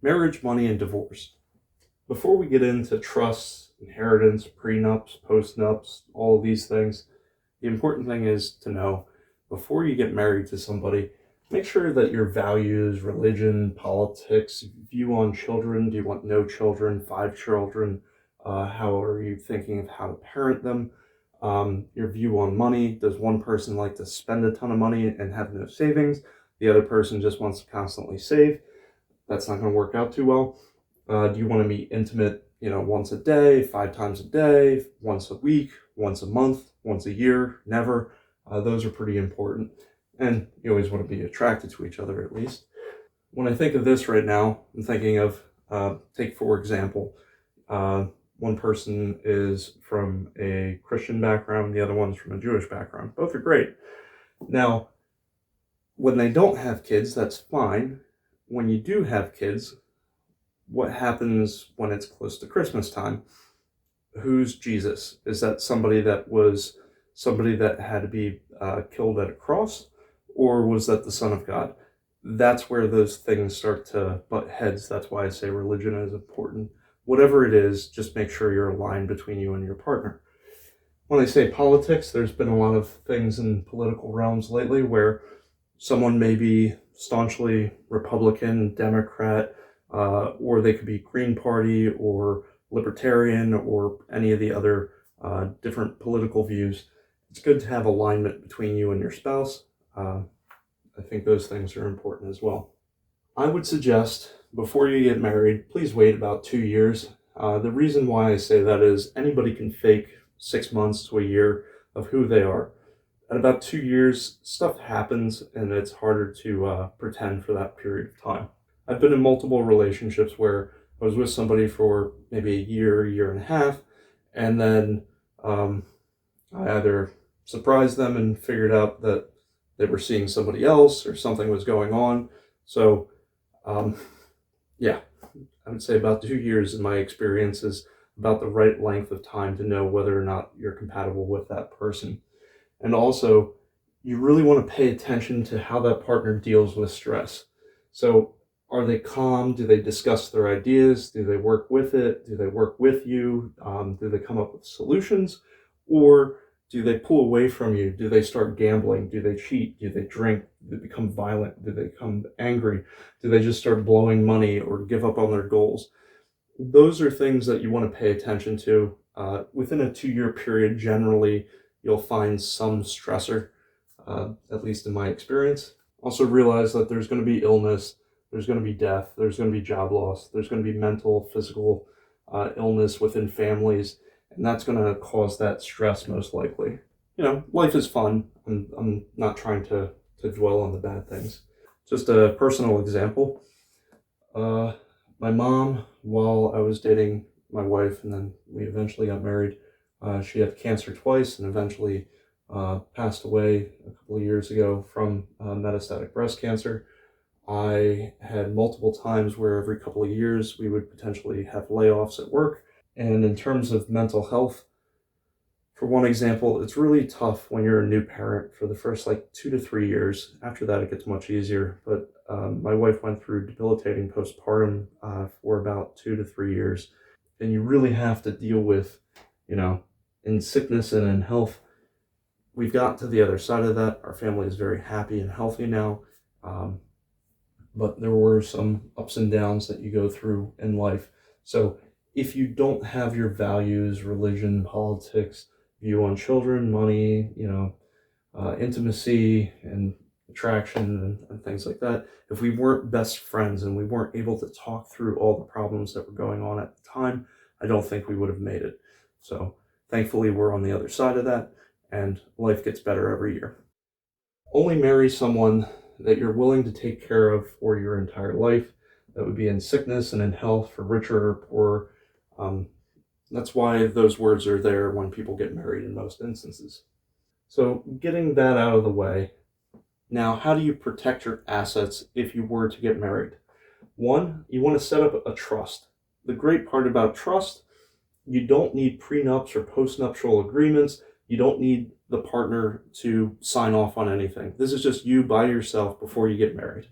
Marriage, money, and divorce. Before we get into trusts, inheritance, prenups, postnups, all of these things, the important thing is to know before you get married to somebody, make sure that your values, religion, politics, view on children, do you want no children, 5 children, how are you thinking of how to parent them, your view on money, does one person like to spend a ton of money and have no savings, the other person just wants to constantly save, that's not going to work out too well. Do you want to be intimate, once a day, 5 times a day, once a week, once a month, once a year, never? Those are pretty important. And you always want to be attracted to each other at least. When I think of this right now, I'm thinking of, take for example, one person is from a Christian background, the other one's from a Jewish background. Both are great. Now, when they don't have kids, that's fine. When you do have kids, what happens when it's close to Christmas time? Who's Jesus? Is that somebody that had to be killed at a cross, or was that the Son of God? That's where those things start to butt heads. That's why I say religion is important. Whatever it is, just make sure you're aligned between you and your partner. When I say politics, there's been a lot of things in political realms lately where someone may be staunchly Republican, Democrat, or they could be Green Party or Libertarian or any of the other different political views. It's good to have alignment between you and your spouse. I think those things are important as well. I would suggest before you get married, please wait about 2 years. The reason why I say that is anybody can fake 6 months to a year of who they are. At about 2 years, stuff happens and it's harder to pretend for that period of time. I've been in multiple relationships where I was with somebody for maybe a year and a half, and then I either surprised them and figured out that they were seeing somebody else or something was going on. So, yeah, I would say about 2 years in my experience is about the right length of time to know whether or not you're compatible with that person. And also, you really want to pay attention to how that partner deals with stress. So, are they calm? Do they discuss their ideas? Do they work with it? Do they work with you? Do they come up with solutions? Or do they pull away from you? Do they start gambling? Do they cheat? Do they drink? Do they become violent? Do they become angry? Do they just start blowing money or give up on their goals? Those are things that you want to pay attention to. Within a 2-year period, generally, you'll find some stressor, at least in my experience. Also realize that there's going to be illness, there's going to be death, there's going to be job loss, there's going to be mental, physical illness within families, and that's going to cause that stress most likely. Life is fun. I'm not trying to dwell on the bad things. Just a personal example. My mom, while I was dating my wife and then we eventually got married, she had cancer twice and eventually passed away a couple of years ago from metastatic breast cancer. I had multiple times where every couple of years we would potentially have layoffs at work. And in terms of mental health, for one example, it's really tough when you're a new parent for the first 2 to 3 years. After that, it gets much easier. But my wife went through debilitating postpartum for about 2 to 3 years. And you really have to deal with, in sickness and in health. We've got to the other side of that. Our family is very happy and healthy now. But there were some ups and downs that you go through in life. So if you don't have your values, religion, politics, view on children, money, intimacy and attraction and things like that, if we weren't best friends and we weren't able to talk through all the problems that were going on at the time, I don't think we would have made it. So thankfully, we're on the other side of that, and life gets better every year. Only marry someone that you're willing to take care of for your entire life. That would be in sickness and in health, for richer or poor. That's why those words are there when people get married in most instances. So getting that out of the way, now how do you protect your assets if you were to get married? One, you want to set up a trust. The great part about trust, you don't need prenups or postnuptial agreements. You don't need the partner to sign off on anything. This is just you by yourself before you get married.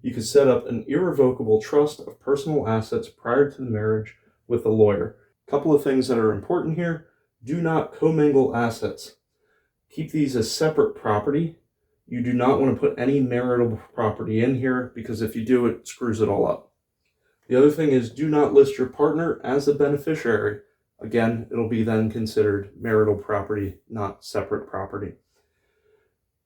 you could set up an irrevocable trust of personal assets prior to the marriage with a lawyer. A couple of things that are important here: do not commingle assets. Keep these as separate property. You do not want to put any marital property in here, because if you do, it screws it all up. The other thing is, do not list your partner as a beneficiary. Again, it'll be then considered marital property, not separate property.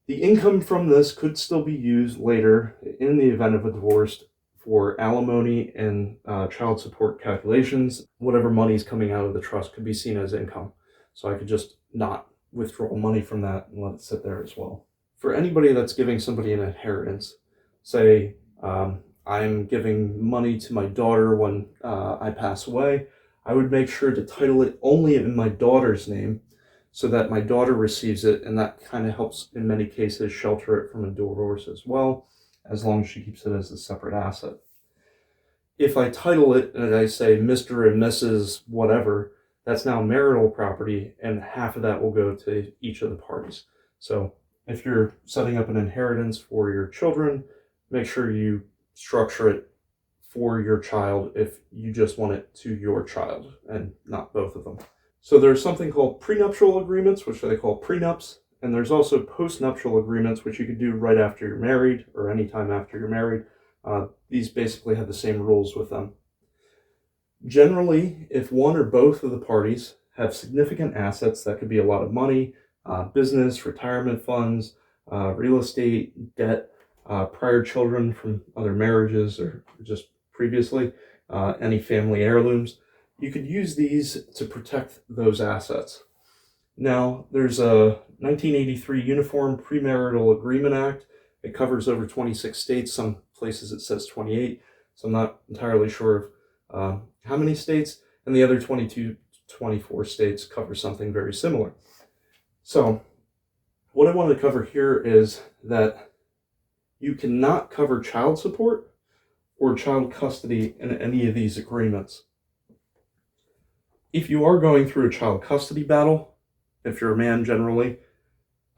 The income from this could still be used later in the event of a divorce for alimony and child support calculations. Whatever money is coming out of the trust could be seen as income. So I could just not withdraw money from that and let it sit there as well. For anybody that's giving somebody an inheritance, say I'm giving money to my daughter when I pass away, I would make sure to title it only in my daughter's name so that my daughter receives it, and that kind of helps in many cases shelter it from a divorce as well, as long as she keeps it as a separate asset. If I title it and I say Mr. and Mrs. whatever, that's now marital property, and half of that will go to each of the parties. So if you're setting up an inheritance for your children, make sure you structure it for your child if you just want it to your child and not both of them. So there's something called prenuptial agreements, which they call prenups, and there's also postnuptial agreements, which you could do right after you're married or anytime after you're married. These basically have the same rules with them. Generally, if one or both of the parties have significant assets, that could be a lot of money, business, retirement funds, real estate, debt, prior children from other marriages or just previously, any family heirlooms, you could use these to protect those assets. Now, there's a 1983 Uniform Premarital Agreement Act. It covers over 26 states. Some places it says 28, so I'm not entirely sure of how many states, and the other 22, 24 states cover something very similar. So what I want to cover here is that you cannot cover child support or child custody in any of these agreements. If you are going through a child custody battle, if you're a man generally,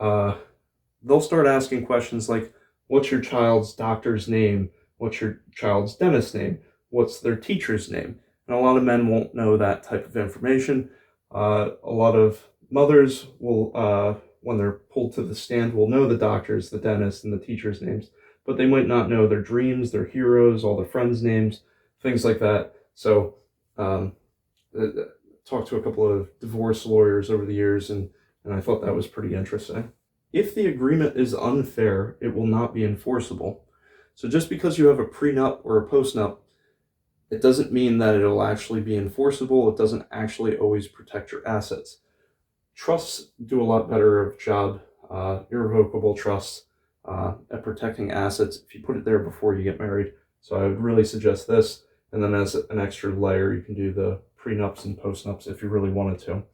they'll start asking questions like, what's your child's doctor's name? What's your child's dentist's name? What's their teacher's name? And a lot of men won't know that type of information. A lot of mothers will, when they're pulled to the stand, will know the doctors, the dentists, and the teachers' names, but they might not know their dreams, their heroes, all their friends' names, things like that. So talked to a couple of divorce lawyers over the years, and I thought that was pretty interesting. If the agreement is unfair, it will not be enforceable. So just because you have a prenup or a postnup, it doesn't mean that it'll actually be enforceable. It doesn't actually always protect your assets. Trusts do a lot better of job, irrevocable trusts, at protecting assets if you put it there before you get married. So I would really suggest this, and then as an extra layer, you can do the prenups and postnups if you really wanted to.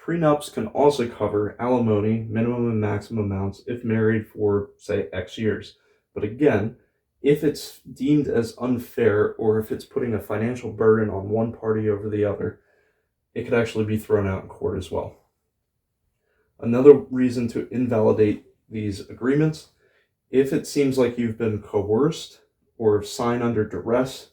Prenups can also cover alimony, minimum and maximum amounts, if married for, say, X years. But again, if it's deemed as unfair, or if it's putting a financial burden on one party over the other, it could actually be thrown out in court as well. Another reason to invalidate these agreements, if it seems like you've been coerced or sign under duress.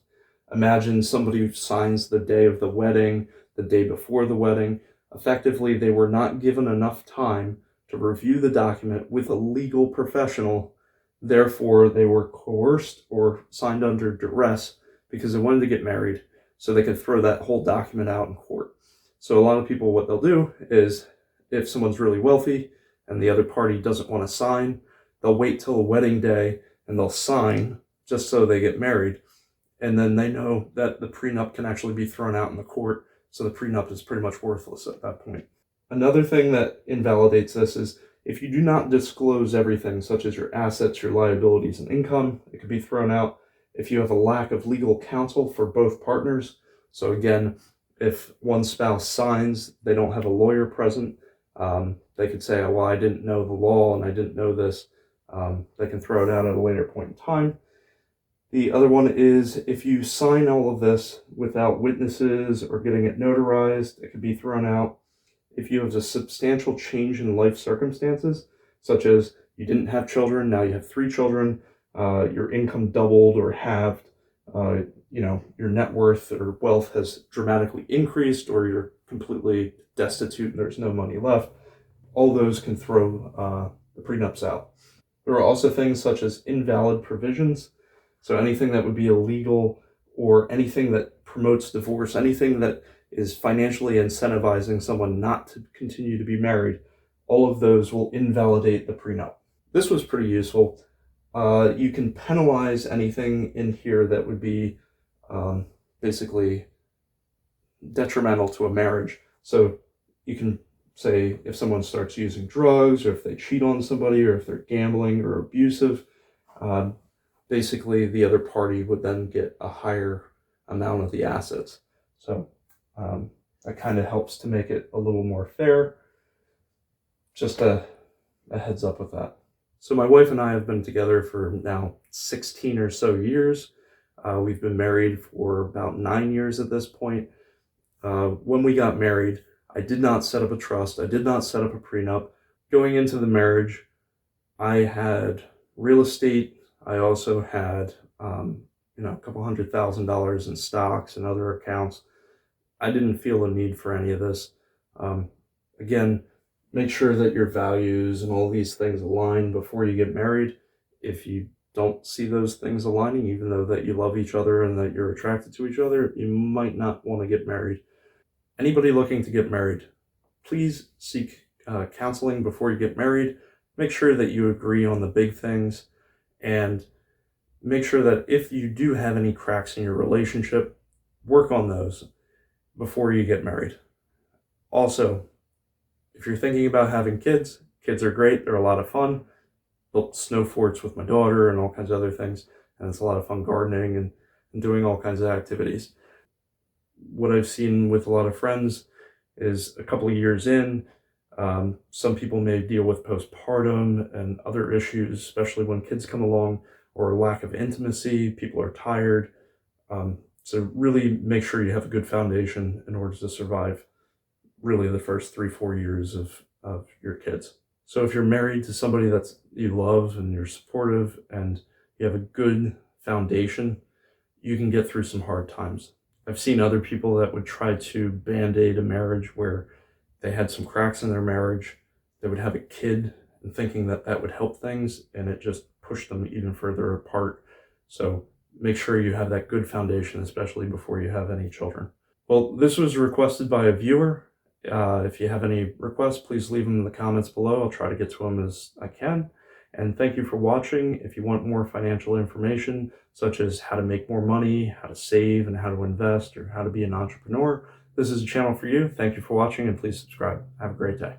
Imagine somebody who signs the day of the wedding, the day before the wedding. Effectively, they were not given enough time to review the document with a legal professional. Therefore, they were coerced or signed under duress because they wanted to get married, so they could throw that whole document out in court. So a lot of people, what they'll do is, if someone's really wealthy and the other party doesn't want to sign, they'll wait till the wedding day and they'll sign just so they get married. And then they know that the prenup can actually be thrown out in the court, so the prenup is pretty much worthless at that point. Another thing that invalidates this is if you do not disclose everything, such as your assets, your liabilities, and income, it could be thrown out. If you have a lack of legal counsel for both partners, so again, if one spouse signs, they don't have a lawyer present, they could say, oh, well, I didn't know the law and I didn't know this. They can throw it out at a later point in time. The other one is if you sign all of this without witnesses or getting it notarized, it could be thrown out. If you have a substantial change in life circumstances, such as you didn't have children, now you have 3 children, your income doubled or halved, your net worth or wealth has dramatically increased, or you're completely destitute and there's no money left, all those can throw the prenups out. There are also things such as invalid provisions. So anything that would be illegal or anything that promotes divorce, anything that is financially incentivizing someone not to continue to be married, all of those will invalidate the prenup. This was pretty useful. You can penalize anything in here that would be basically detrimental to a marriage. So you can say if someone starts using drugs, or if they cheat on somebody, or if they're gambling or abusive, basically the other party would then get a higher amount of the assets. So that kind of helps to make it a little more fair. Just a heads up with that. So my wife and I have been together for now 16 or so years. We've been married for about 9 years at this point. When we got married, I did not set up a trust. I did not set up a prenup. Going into the marriage, I had real estate. I also had, a couple $100,000 in stocks and other accounts. I didn't feel a need for any of this. Again, make sure that your values and all these things align before you get married. If you don't see those things aligning, even though that you love each other and that you're attracted to each other, you might not want to get married. Anybody looking to get married, please seek counseling before you get married. Make sure that you agree on the big things, and make sure that if you do have any cracks in your relationship, work on those before you get married. Also, if you're thinking about having kids, kids are great. They're a lot of fun. Built snow forts with my daughter and all kinds of other things. And it's a lot of fun gardening and doing all kinds of activities. What I've seen with a lot of friends is a couple of years in, some people may deal with postpartum and other issues, especially when kids come along, or lack of intimacy. People are tired. So really make sure you have a good foundation in order to survive really the first 3-4 years of your kids. So if you're married to somebody that you love and you're supportive and you have a good foundation, you can get through some hard times. I've seen other people that would try to band-aid a marriage where they had some cracks in their marriage. They would have a kid and thinking that that would help things, and it just pushed them even further apart. So make sure you have that good foundation, especially before you have any children. Well, this was requested by a viewer. If you have any requests, please leave them in the comments below. I'll try to get to them as I can. And thank you for watching. If you want more financial information, such as how to make more money, how to save, and how to invest, or how to be an entrepreneur, this is a channel for you. Thank you for watching, and please subscribe. Have a great day.